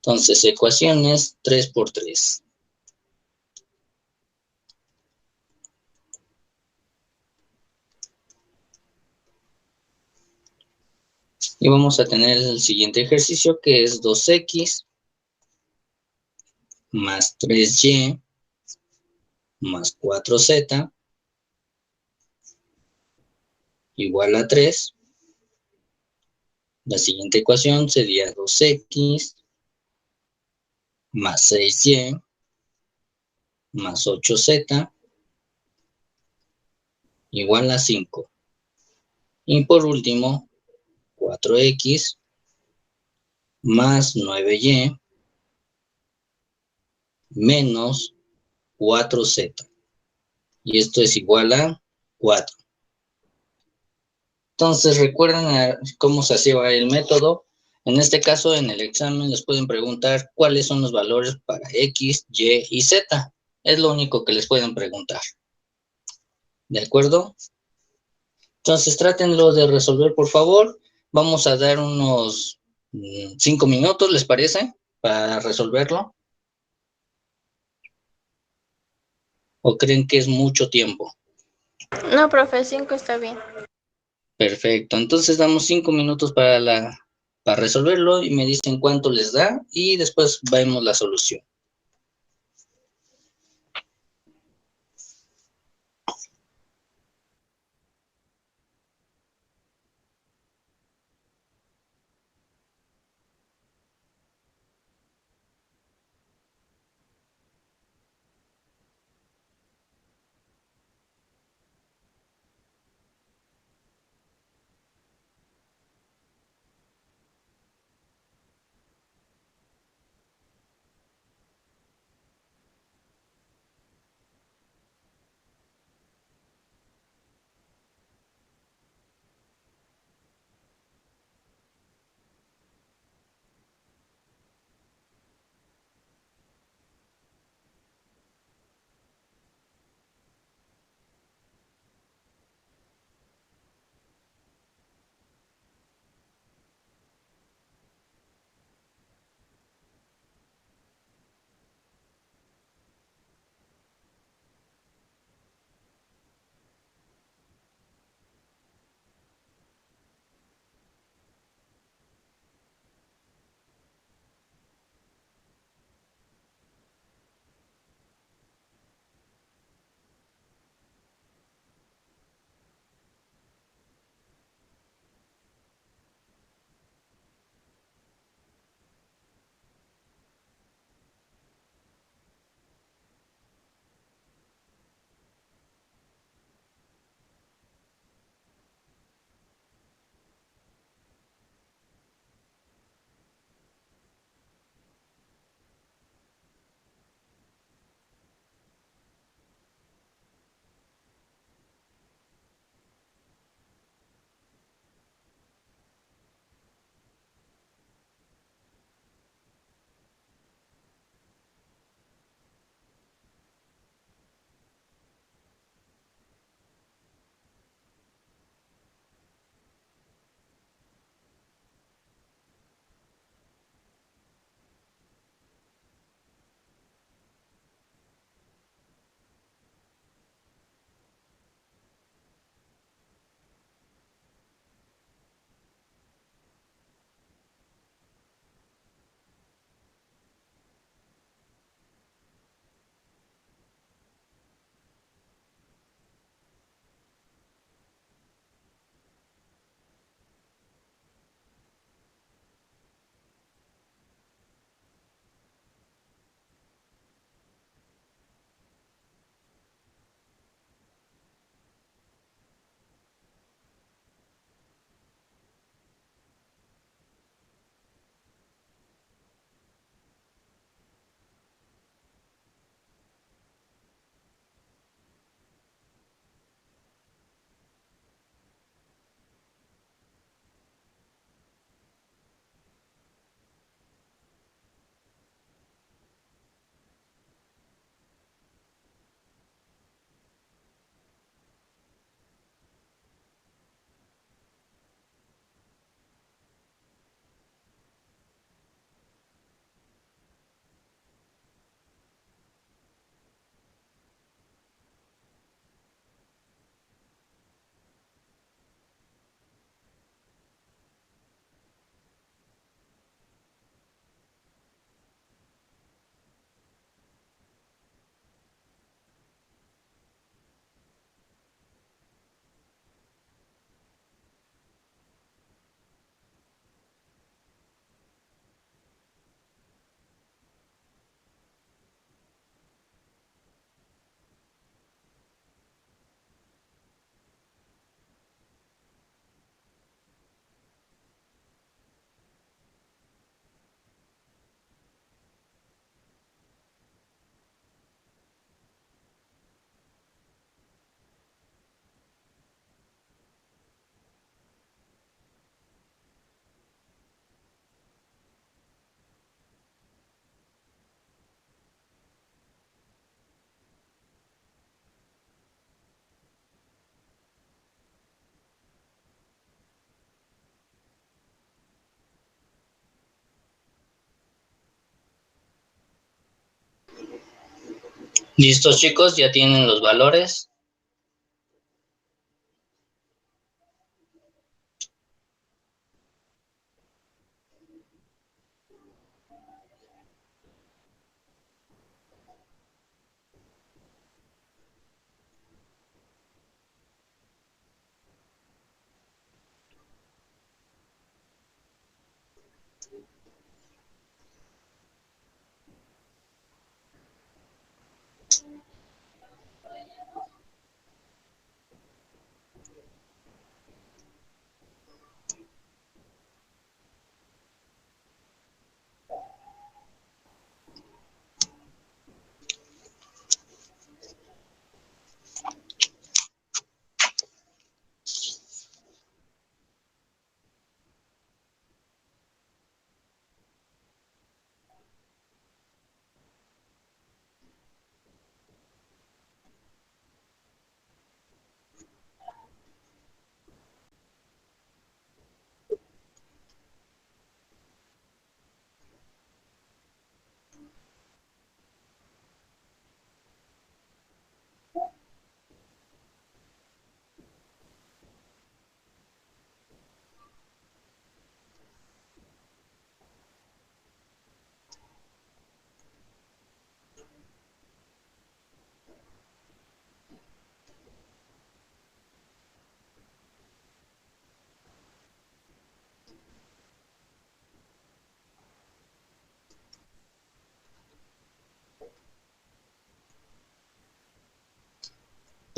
Entonces, ecuaciones 3 por 3. Y vamos a tener el siguiente ejercicio, que es 2x más 3y más 4z igual a 3. La siguiente ecuación sería 2x más 6y más 8z igual a 5. Y por último, 4x más 9y menos 4z. Y esto es igual a 4. Entonces, recuerden cómo se hacía el método. En este caso, en el examen les pueden preguntar cuáles son los valores para X, Y y Z. Es lo único que les pueden preguntar. ¿De acuerdo? Entonces, trátenlo de resolver, por favor. Vamos a dar unos 5 minutos, ¿les parece? Para resolverlo. ¿O creen que es mucho tiempo? No, profe, 5 está bien. Perfecto. Entonces, damos 5 minutos para resolverlo y me dicen cuánto les da y después vemos la solución. ¿Listos, chicos? ¿Ya tienen los valores?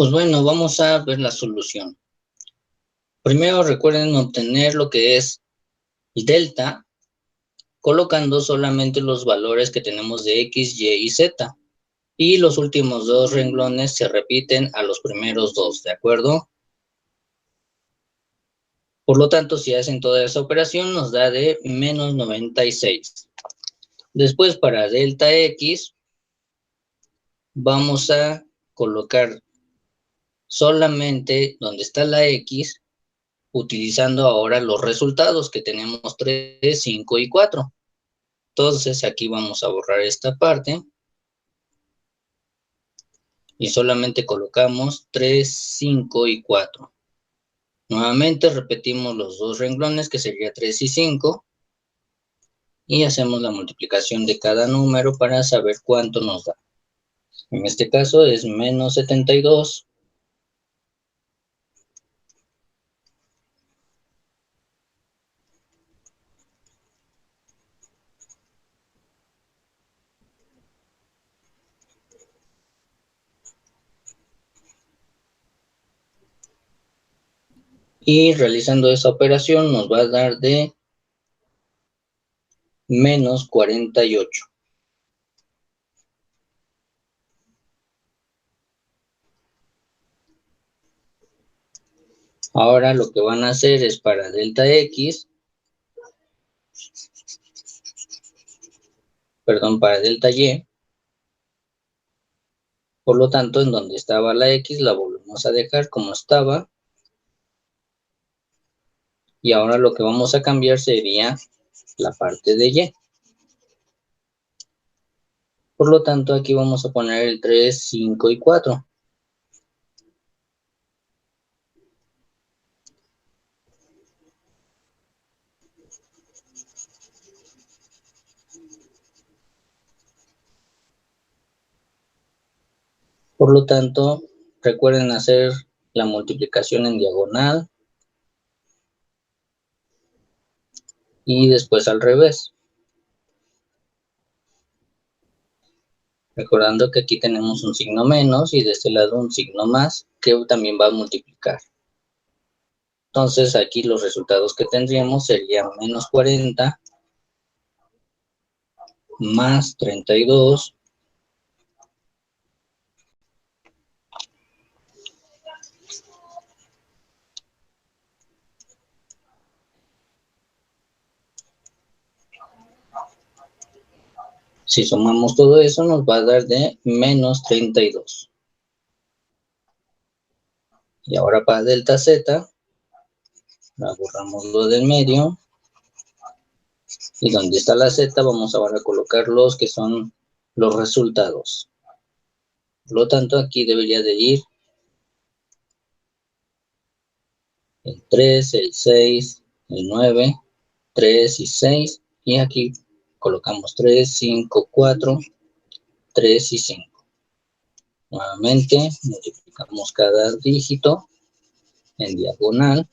Pues bueno, vamos a ver la solución. Primero recuerden obtener lo que es delta, colocando solamente los valores que tenemos de X, Y y Z. Y los últimos dos renglones se repiten a los primeros dos, ¿de acuerdo? Por lo tanto, si hacen toda esa operación, nos da de menos 96. Después, para delta X, vamos a colocar solamente donde está la X, utilizando ahora los resultados que tenemos 3, 5 y 4. Entonces, aquí vamos a borrar esta parte y solamente colocamos 3, 5 y 4. Nuevamente repetimos los dos renglones, que sería 3 y 5, y hacemos la multiplicación de cada número para saber cuánto nos da. En este caso es menos 72. Y realizando esa operación nos va a dar de menos 48. Ahora lo que van a hacer es para delta X, para delta Y. Por lo tanto, en donde estaba la X la volvemos a dejar como estaba. Y ahora lo que vamos a cambiar sería la parte de Y. Por lo tanto, aquí vamos a poner el 3, 5 y 4. Por lo tanto, recuerden hacer la multiplicación en diagonal y después al revés. Recordando que aquí tenemos un signo menos y de este lado un signo más que también va a multiplicar. Entonces aquí los resultados que tendríamos serían menos 40 más 32 Si sumamos todo eso, nos va a dar de menos 32. Y ahora para delta Z, borramos lo del medio. Y donde está la Z, vamos ahora a colocar los que son los resultados. Por lo tanto, aquí debería de ir el 3, el 6, el 9, 3 y 6. Y aquí colocamos 3, 5, 4, 3 y 5. Nuevamente, multiplicamos cada dígito en diagonal.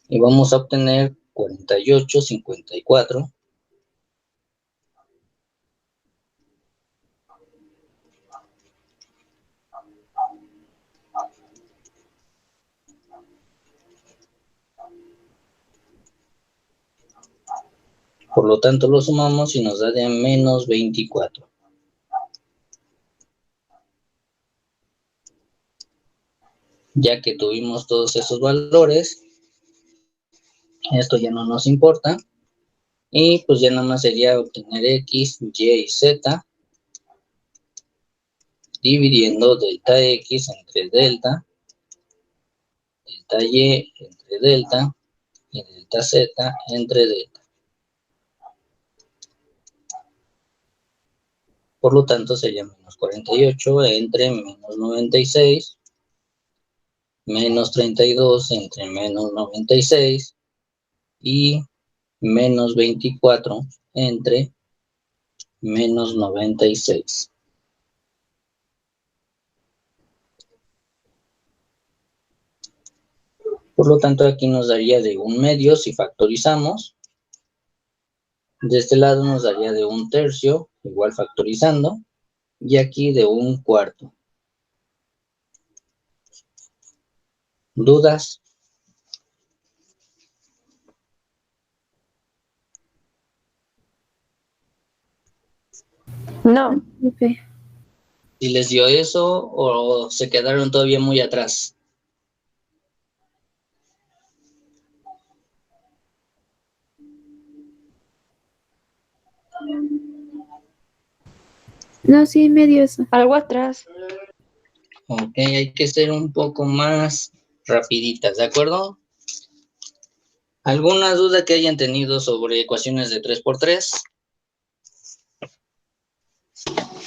Y vamos a obtener 48, 54. Por lo tanto, lo sumamos y nos da de menos 24. Ya que tuvimos todos esos valores, esto ya no nos importa. Y pues ya nada más sería obtener x, y y z dividiendo delta x entre delta y entre delta y delta z entre delta. Por lo tanto sería menos 48 entre menos 96, menos 32 entre menos 96 y menos 24 entre menos 96. Por lo tanto, aquí nos daría de 1/2 si factorizamos. De este lado nos daría de 1/3, igual factorizando. Y aquí de 1/4. ¿Dudas? No. Profe. ¿Si les dio eso o se quedaron todavía muy atrás? No, sí, me dio eso. Algo atrás. Ok, hay que ser un poco más rapiditas, ¿de acuerdo? ¿Alguna duda que hayan tenido sobre ecuaciones de 3×3?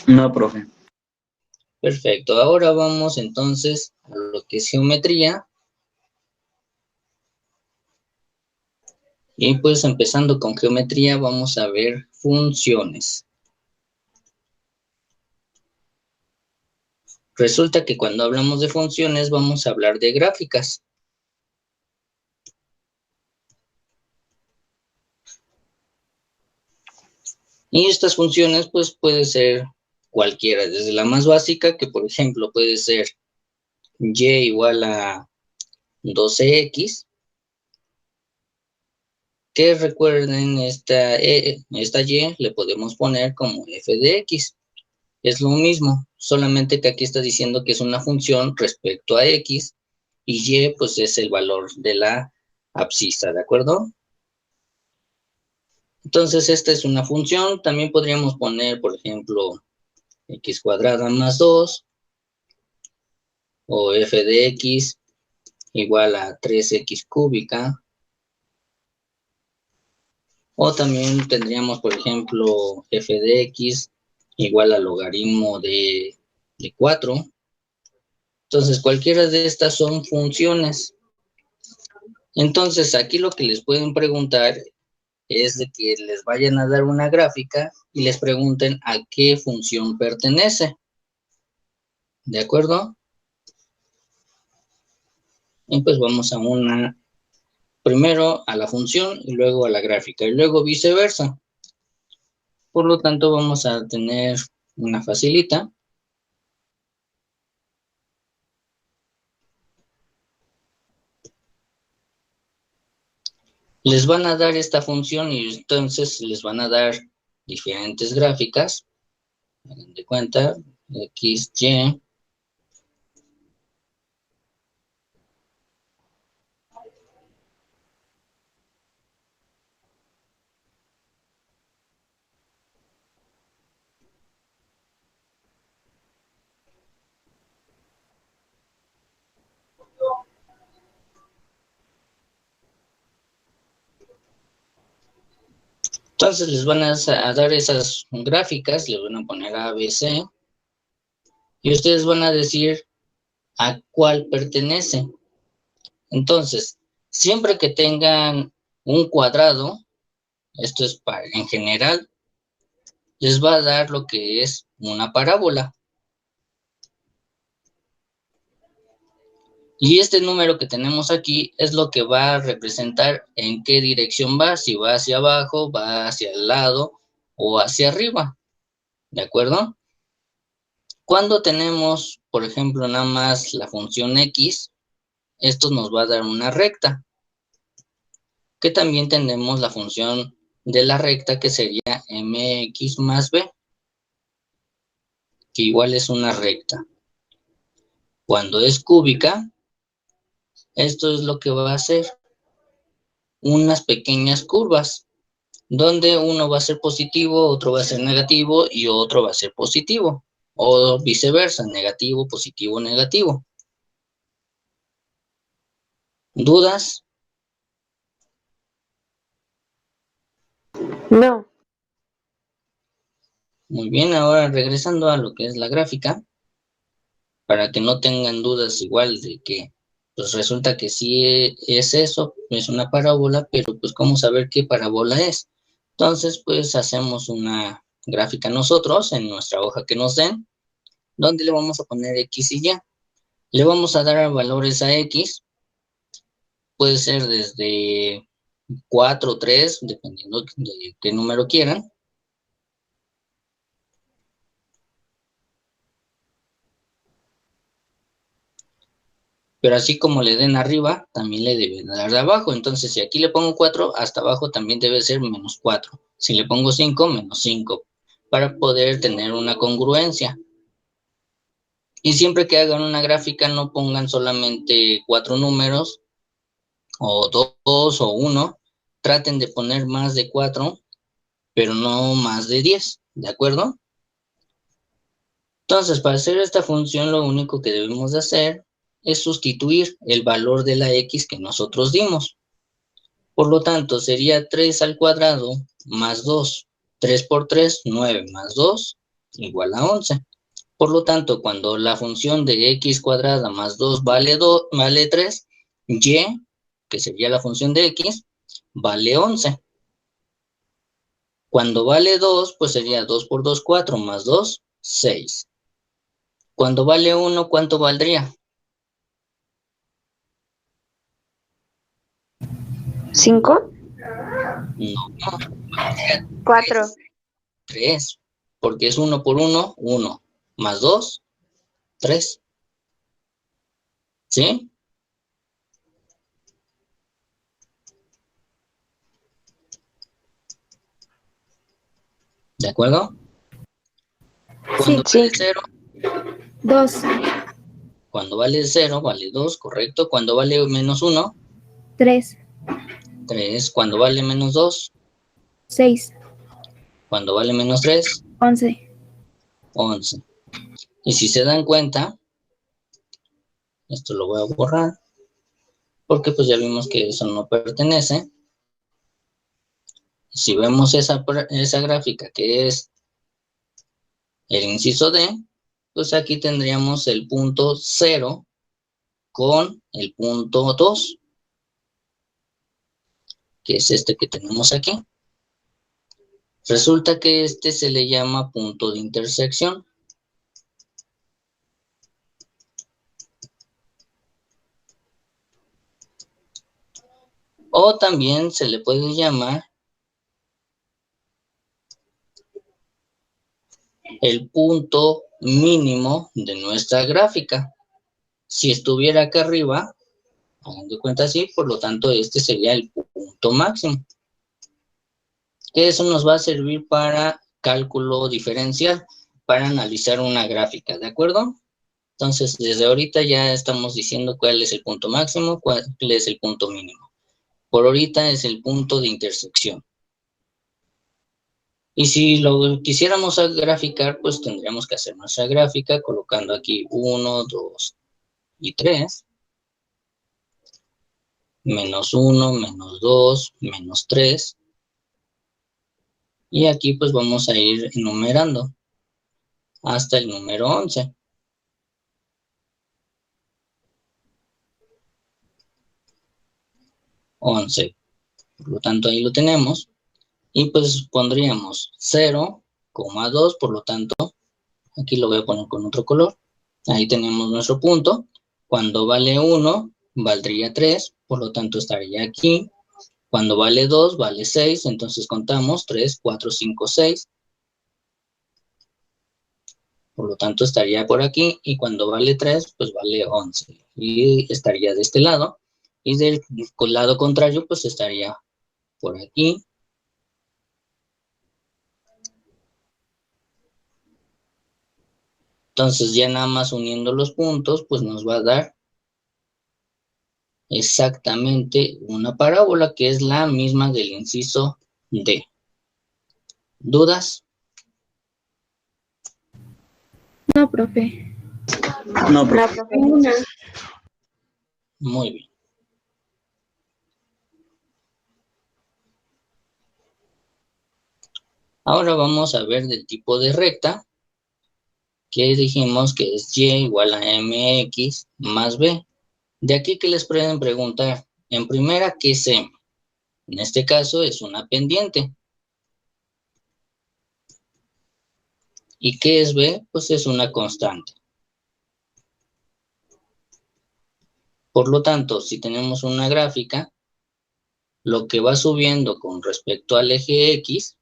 No, profe. Perfecto, ahora vamos entonces a lo que es geometría. Y pues empezando con geometría vamos a ver funciones. Resulta que cuando hablamos de funciones vamos a hablar de gráficas. Y estas funciones pues puede ser cualquiera, desde la más básica que por ejemplo puede ser y igual a 12x, que recuerden esta y le podemos poner como f de x. Es lo mismo, solamente que aquí está diciendo que es una función respecto a x y pues es el valor de la abscisa, ¿de acuerdo? Entonces esta es una función, también podríamos poner, por ejemplo, x cuadrada más 2 o f de x igual a 3x cúbica. O también tendríamos, por ejemplo, f de x igual al logaritmo de 4. Entonces, cualquiera de estas son funciones. Entonces, aquí lo que les pueden preguntar es de que les vayan a dar una gráfica y les pregunten a qué función pertenece. ¿De acuerdo? Y pues vamos a primero a la función y luego a la gráfica y luego viceversa. Por lo tanto, vamos a tener una facilita. Les van a dar esta función y entonces les van a dar diferentes gráficas. Hagan de cuenta, x, y. Entonces les van a dar esas gráficas, les van a poner A, B, C, y ustedes van a decir a cuál pertenece. Entonces, siempre que tengan un cuadrado, esto es en general, les va a dar lo que es una parábola. Y este número que tenemos aquí es lo que va a representar en qué dirección va, si va hacia abajo, va hacia el lado o hacia arriba, ¿de acuerdo? Cuando tenemos, por ejemplo, nada más la función x, esto nos va a dar una recta, que también tenemos la función de la recta que sería mx más b, que igual es una recta. Cuando es cúbica, esto es lo que va a hacer, unas pequeñas curvas, donde uno va a ser positivo, otro va a ser negativo y otro va a ser positivo, o viceversa, negativo, positivo, negativo. ¿Dudas? No. Muy bien, ahora regresando a lo que es la gráfica, para que no tengan dudas igual de que, pues resulta que sí es eso, es una parábola, pero pues ¿cómo saber qué parábola es? Entonces, pues hacemos una gráfica nosotros en nuestra hoja que nos den, donde le vamos a poner X y Y. Le vamos a dar valores a X, puede ser desde 4 o 3, dependiendo de qué número quieran. Pero así como le den arriba, también le deben dar de abajo. Entonces, si aquí le pongo 4, hasta abajo también debe ser menos 4. Si le pongo 5, menos 5, para poder tener una congruencia. Y siempre que hagan una gráfica, no pongan solamente 4 números, o 2 o 1. Traten de poner más de 4, pero no más de 10, ¿de acuerdo? Entonces, para hacer esta función, lo único que debemos de hacer es sustituir el valor de la x que nosotros dimos. Por lo tanto, sería 3 al cuadrado más 2. 3 por 3, 9 más 2, igual a 11. Por lo tanto, cuando la función de x cuadrada más 2 vale 3, y, que sería la función de x, vale 11. Cuando vale 2, pues sería 2 por 2, 4, más 2, 6. Cuando vale 1, ¿cuánto valdría? 5. No, 4. 3, porque es 1 por 1, 1, más 2, 3. ¿Sí? ¿De acuerdo? Cuando Sí. vale 0, 2. cuando vale 0, vale 2, correcto. Cuando vale menos 1, 3. 3. Cuando vale menos 2, 6. cuando vale menos 3, 11. 11. Y si se dan cuenta, esto lo voy a borrar, porque pues ya vimos que eso no pertenece. Si vemos esa gráfica que es el inciso D, pues aquí tendríamos el punto 0 con el punto 2, que es este que tenemos aquí. Resulta que este se le llama punto de intersección. O también se le puede llamar el punto mínimo de nuestra gráfica. Si estuviera acá arriba, hagan de cuenta así, por lo tanto este sería el punto máximo. Que eso nos va a servir para cálculo diferencial, para analizar una gráfica, ¿de acuerdo? Entonces, desde ahorita ya estamos diciendo cuál es el punto máximo, cuál es el punto mínimo. Por ahorita es el punto de intersección. Y si lo quisiéramos graficar, pues tendríamos que hacer nuestra gráfica colocando aquí 1, 2 y 3. Menos 1, menos 2, menos 3. Y aquí pues vamos a ir enumerando hasta el número 11. Por lo tanto, ahí lo tenemos. Y pues pondríamos 0,2, por lo tanto, aquí lo voy a poner con otro color. Ahí tenemos nuestro punto. Cuando vale 1, valdría 3, por lo tanto estaría aquí. Cuando vale 2, vale 6, entonces contamos 3, 4, 5, 6. Por lo tanto estaría por aquí. Y cuando vale 3, pues vale 11. Y estaría de este lado. Y del lado contrario, pues estaría por aquí. Entonces ya nada más uniendo los puntos, pues nos va a dar exactamente una parábola que es la misma del inciso D. ¿Dudas? No, profe. No, profe. Muy bien. Ahora vamos a ver del tipo de recta, que dijimos que es y igual a mx más b. De aquí que les pueden preguntar, en primera, ¿qué es m? En este caso es una pendiente. ¿Y qué es b? Pues es una constante. Por lo tanto, si tenemos una gráfica, lo que va subiendo con respecto al eje X,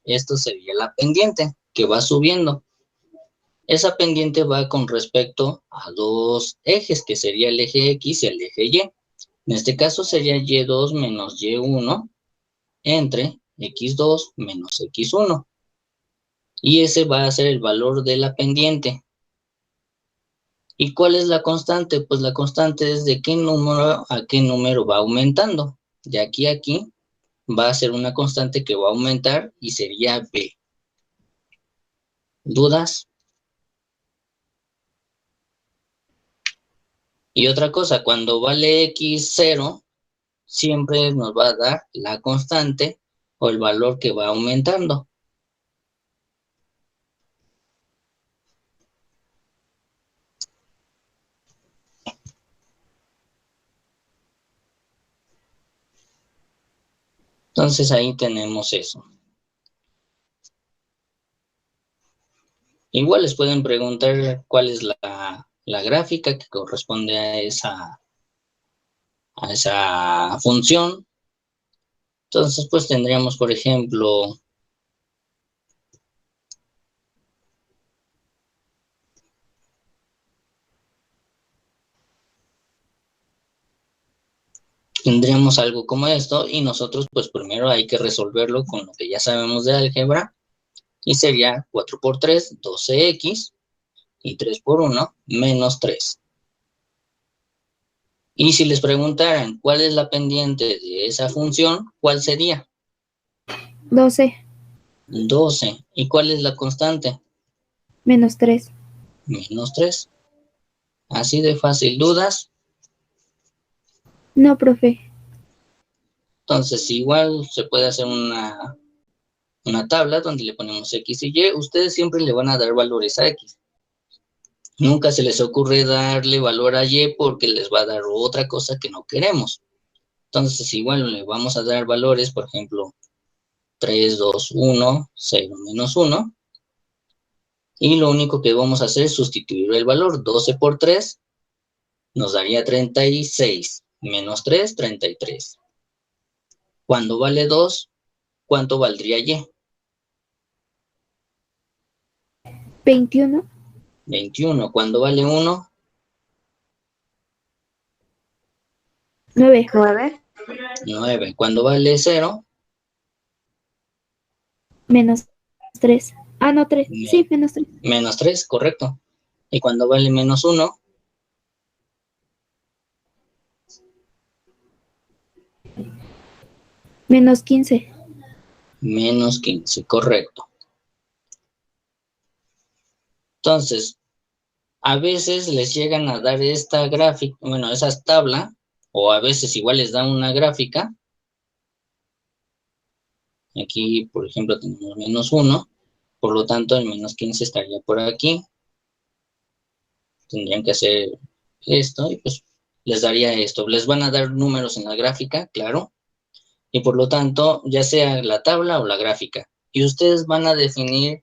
esto sería la pendiente que va subiendo. Esa pendiente va con respecto a dos ejes, que sería el eje X y el eje Y. En este caso sería Y2 menos Y1 entre X2 menos X1. Y ese va a ser el valor de la pendiente. ¿Y cuál es la constante? Pues la constante es de qué número a qué número va aumentando. De aquí a aquí va a ser una constante que va a aumentar y sería B. ¿Dudas? Y otra cosa, cuando vale X 0, siempre nos va a dar la constante o el valor que va aumentando. Entonces ahí tenemos eso. Igual les pueden preguntar cuál es la gráfica que corresponde a esa función. Entonces, pues tendríamos, por ejemplo, tendríamos algo como esto y nosotros pues primero hay que resolverlo con lo que ya sabemos de álgebra y sería 4 por 3, 12x y 3 por 1, menos 3. Y si les preguntaran cuál es la pendiente de esa función, ¿cuál sería? 12 12. ¿Y cuál es la constante? menos 3. Menos 3. Así de fácil. ¿Dudas? No, profe. Entonces igual se puede hacer una tabla donde le ponemos x y y. Ustedes siempre le van a dar valores a x. Nunca se les ocurre darle valor a y porque les va a dar otra cosa que no queremos. Entonces igual le vamos a dar valores, por ejemplo, 3, 2, 1, 0, menos 1. Y lo único que vamos a hacer es sustituir el valor. 12 por 3 nos daría 36. Menos 3, 33. Cuando vale 2, ¿cuánto valdría y? 21. 21. Cuando vale 1, 9. 9. Cuando vale 0, Menos 3. Ah, no, 3. Sí, menos 3. menos 3, correcto. Y cuando vale menos 1, Menos 15. menos 15, correcto. Entonces, a veces les llegan a dar esta gráfica, bueno, esa tabla, o a veces igual les dan una gráfica Aquí, por ejemplo, tenemos menos 1. Por lo tanto, el menos 15 estaría por aquí. Tendrían que hacer esto y pues les daría esto. Les van a dar números en la gráfica, claro. Y por lo tanto, ya sea la tabla o la gráfica. Y ustedes van a definir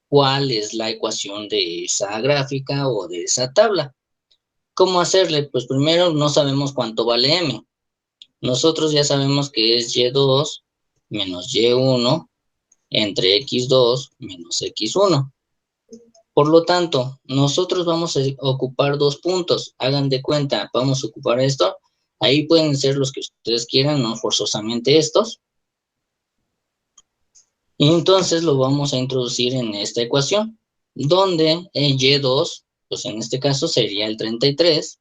cuál es la ecuación de esa gráfica o de esa tabla. ¿Cómo hacerle? Pues primero no sabemos cuánto vale m. Nosotros ya sabemos que es y2 menos y1 entre x2 menos x1. Por lo tanto, nosotros vamos a ocupar 2 puntos. Hagan de cuenta, vamos a ocupar esto. Ahí pueden ser los que ustedes quieran, no forzosamente estos. Y entonces lo vamos a introducir en esta ecuación, donde el y2, pues en este caso sería el 33,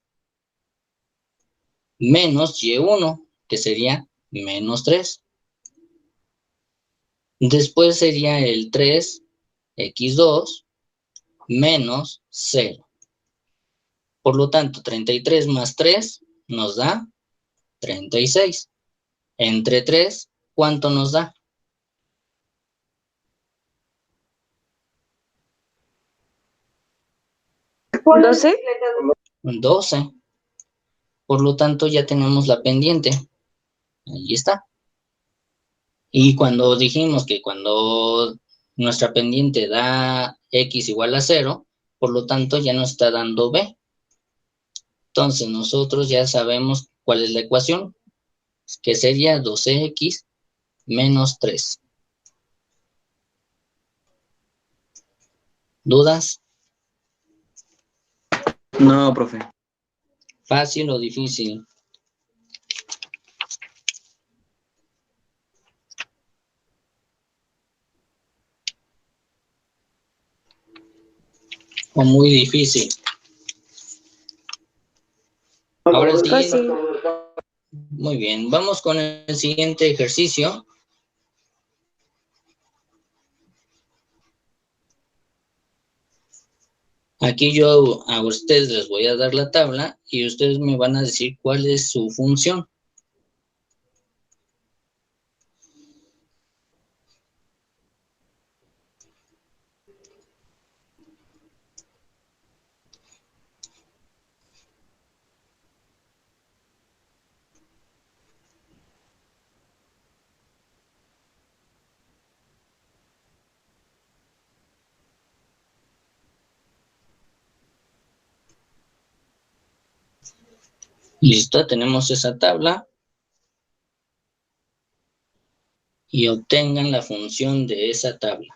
menos y1, que sería menos 3. Después sería el 3x2 menos 0. Por lo tanto, 33 más 3 nos da 36. Entre 3, ¿cuánto nos da? 12. 12. Por lo tanto, ya tenemos la pendiente. Ahí está. Y cuando dijimos que cuando nuestra pendiente da x igual a 0, por lo tanto ya nos está dando b. Entonces nosotros ya sabemos cuál es la ecuación, que sería 12x menos 3. ¿Dudas? No, profe. ¿Fácil o difícil? ¿O muy difícil? Ahora sí. Fácil. Muy bien, vamos con el siguiente ejercicio. Aquí yo a ustedes les voy a dar la tabla y ustedes me van a decir cuál es su función. Listo, tenemos esa tabla. Y obtengan la función de esa tabla.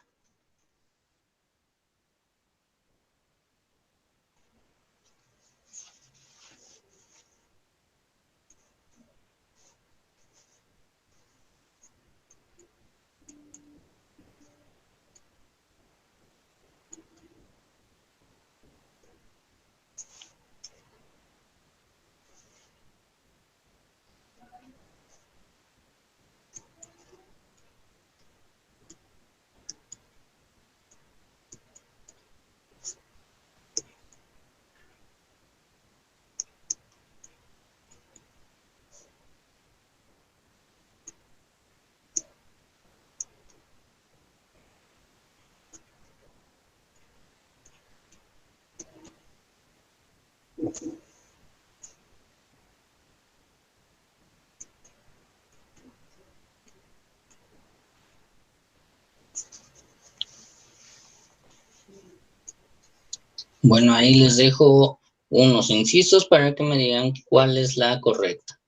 Bueno, ahí les dejo unos incisos para que me digan cuál es la correcta.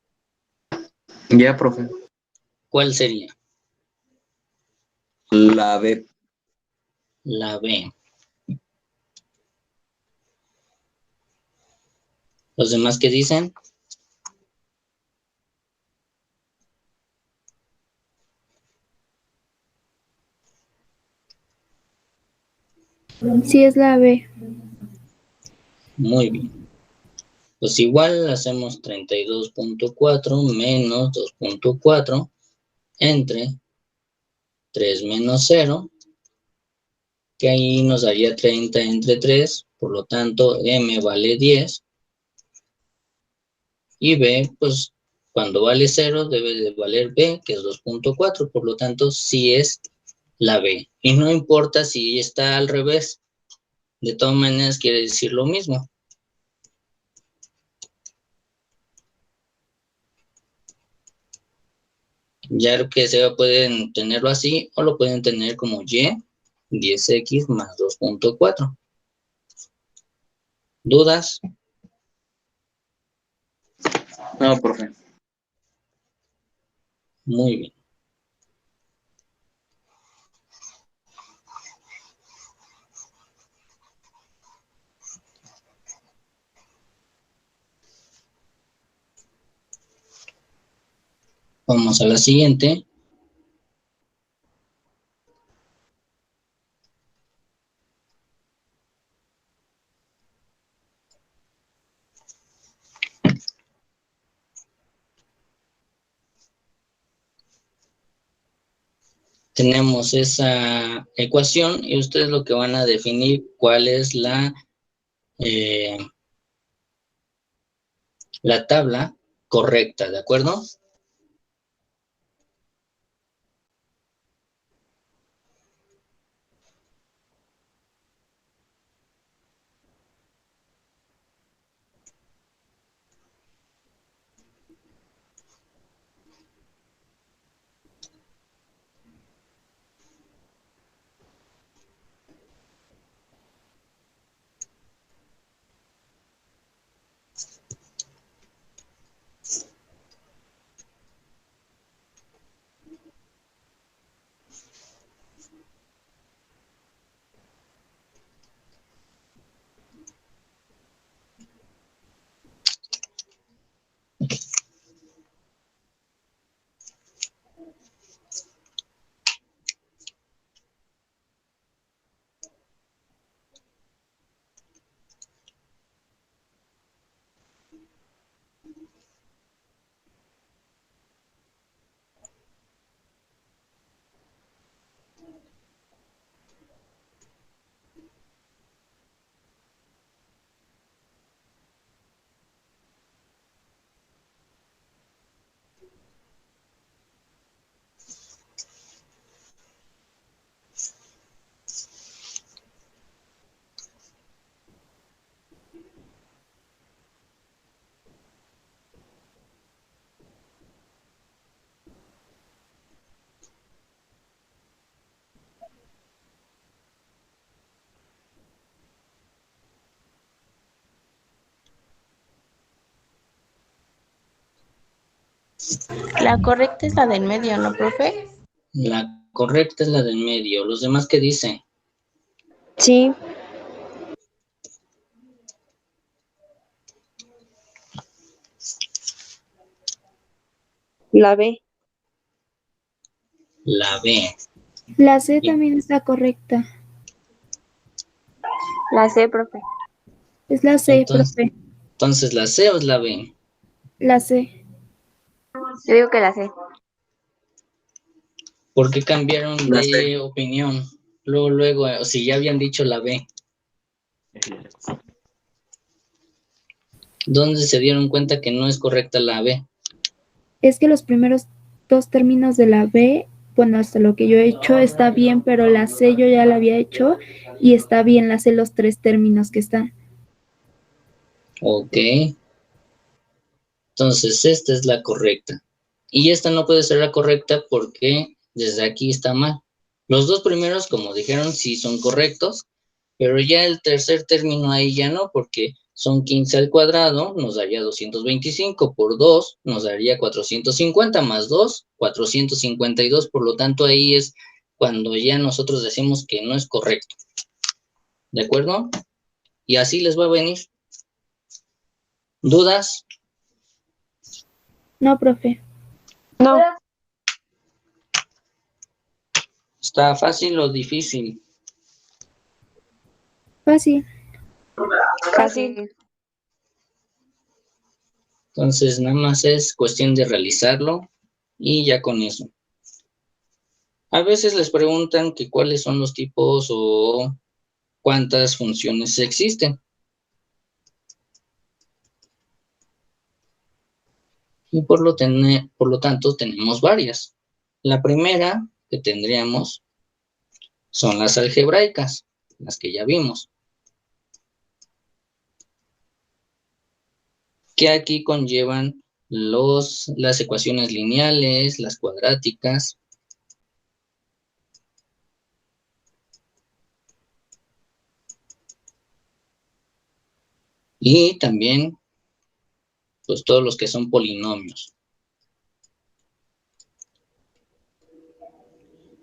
Ya, profe. ¿Cuál sería? La B. La B. ¿Los demás qué dicen? Sí, es la B. Muy bien. Pues igual hacemos 32.4 menos 2.4 entre 3 menos 0, que ahí nos daría 30 entre 3, por lo tanto m vale 10. Y B, pues Cuando vale 0 debe de valer B, que es 2.4, por lo tanto sí es la B. Y no importa si está al revés, de todas maneras quiere decir lo mismo. Ya que sea, pueden tenerlo así o lo pueden tener como Y, 10x más 2.4. ¿Dudas? No, profe. Muy bien. Vamos a la siguiente. Tenemos esa ecuación y ustedes lo que van a definir cuál es la tabla correcta, ¿de acuerdo? La correcta es la del medio, ¿no, profe? La correcta es la del medio. ¿Los demás qué dicen? Sí. La B. La B. La C también está correcta. La C, profe. Es la C, Entonces, profe. entonces, ¿la C o es la B? La C. Yo digo que la C. ¿Por qué cambiaron La de opinión? Luego, o si ya habían dicho la B. ¿Dónde se dieron cuenta que no es correcta la B? Es que los primeros dos términos de la B, bueno, hasta lo que yo he hecho está bien, pero la C yo ya la había hecho y está bien la C los tres términos que están. Ok. Entonces, esta es la correcta. Y esta no puede ser la correcta porque desde aquí está mal. Los dos primeros, como dijeron, sí son correctos, pero ya el tercer término ahí ya no, porque son 15 al cuadrado, nos daría 225, por 2 nos daría 450, más 2, 452, por lo tanto ahí es cuando ya nosotros decimos que no es correcto. ¿De acuerdo? Y así les va a venir. ¿Dudas? No, profe. No. ¿Está fácil o difícil? Fácil. Fácil. Entonces, nada más es cuestión de realizarlo y ya con eso. A veces les preguntan que cuáles son los tipos o cuántas funciones existen. y por lo tanto tenemos varias. La primera que tendríamos son las algebraicas, las que ya vimos, que aquí conllevan las ecuaciones lineales, las cuadráticas, y también pues todos los que son polinomios.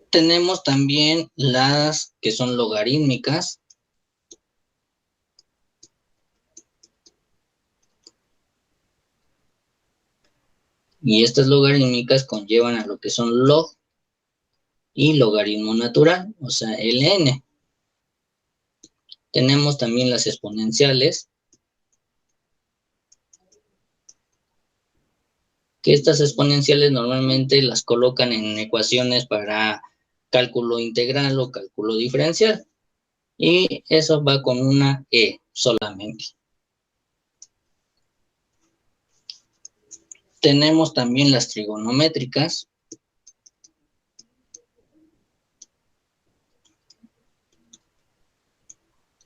Tenemos también las que son logarítmicas, y estas logarítmicas conllevan a lo que son log y logaritmo natural, o sea, ln. Tenemos también las exponenciales, que estas exponenciales normalmente las colocan en ecuaciones para cálculo integral o cálculo diferencial, y eso va con una e solamente. Tenemos también las trigonométricas,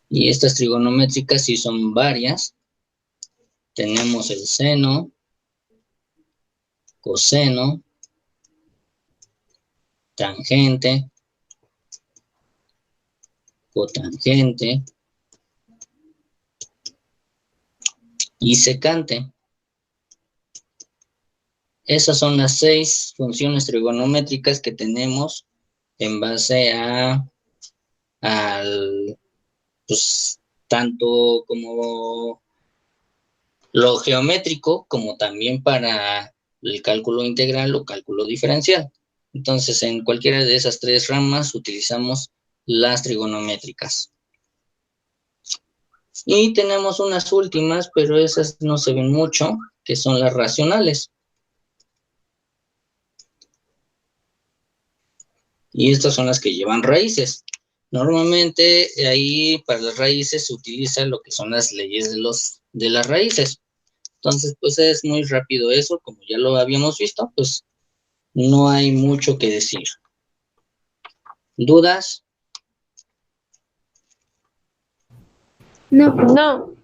y estas trigonométricas sí son varias. Tenemos el seno, coseno, tangente, cotangente y secante. Esas son las 6 funciones trigonométricas que tenemos en base al pues, tanto como lo geométrico, como también para el cálculo integral o cálculo diferencial. Entonces, en cualquiera de esas 3 ramas utilizamos las trigonométricas. Y tenemos unas últimas, pero esas no se ven mucho, que son las racionales. Y estas son las que llevan raíces. Normalmente ahí para las raíces se utiliza lo que son las leyes de las raíces. Entonces, pues es muy rápido eso, como ya lo habíamos visto, pues no hay mucho que decir. ¿Dudas? No, No.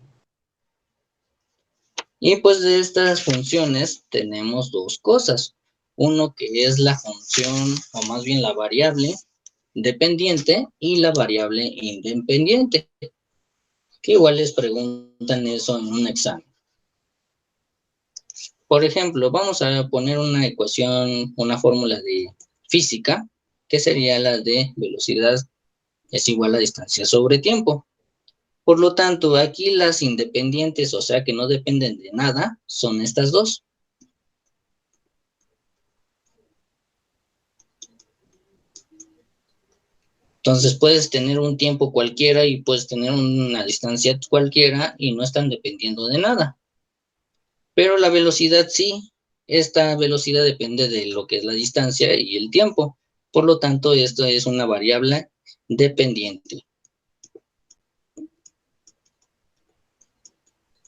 Y pues de estas funciones tenemos 2 cosas. Uno que es la función, o más bien la variable dependiente y la variable independiente, que igual les preguntan eso en un examen. Por ejemplo, vamos a poner una ecuación, una fórmula de física, que sería la de velocidad es igual a distancia sobre tiempo. Por lo tanto, aquí las independientes, o sea que no dependen de nada, son estas 2. Entonces puedes tener un tiempo cualquiera y puedes tener una distancia cualquiera y no están dependiendo de nada. Pero la velocidad sí, esta velocidad depende de lo que es la distancia y el tiempo. Por lo tanto, esto es una variable dependiente.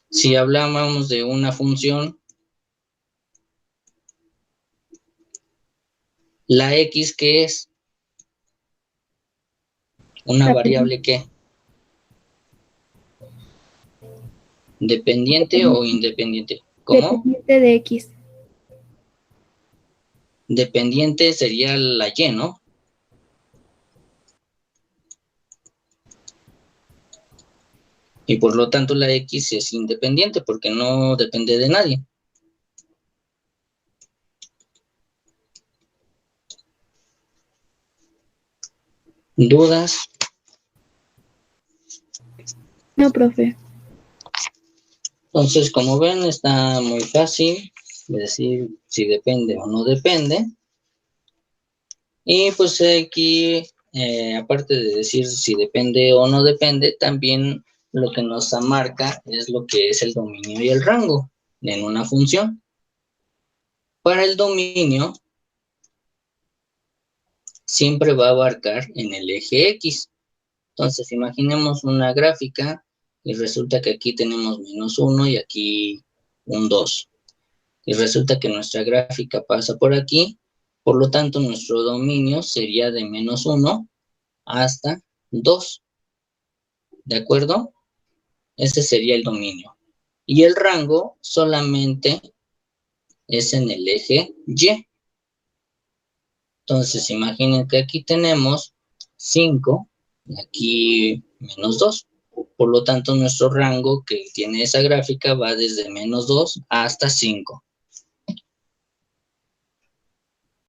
Si hablábamos de una función, la x, ¿qué es? Una variable ¿qué? ¿Dependiente o independiente? ¿Cómo? dependiente de X. Dependiente sería la y, ¿no? Y por lo tanto la x es independiente porque no depende de nadie. ¿Dudas? No, profe. Entonces, como ven, está muy fácil de decir si depende o no depende. Y pues aquí, aparte de decir si depende o no depende, también lo que nos marca es lo que es el dominio y el rango en una función. Para el dominio, siempre va a abarcar en el eje X. Entonces, imaginemos una gráfica y resulta que aquí tenemos -1 y aquí un 2. Y resulta que nuestra gráfica pasa por aquí, por lo tanto nuestro dominio sería de -1 hasta 2. ¿De acuerdo? Ese sería el dominio. Y el rango solamente es en el eje Y. Entonces, imaginen que aquí tenemos 5 y aquí -2. Por lo tanto, nuestro rango que tiene esa gráfica va desde -2 hasta 5.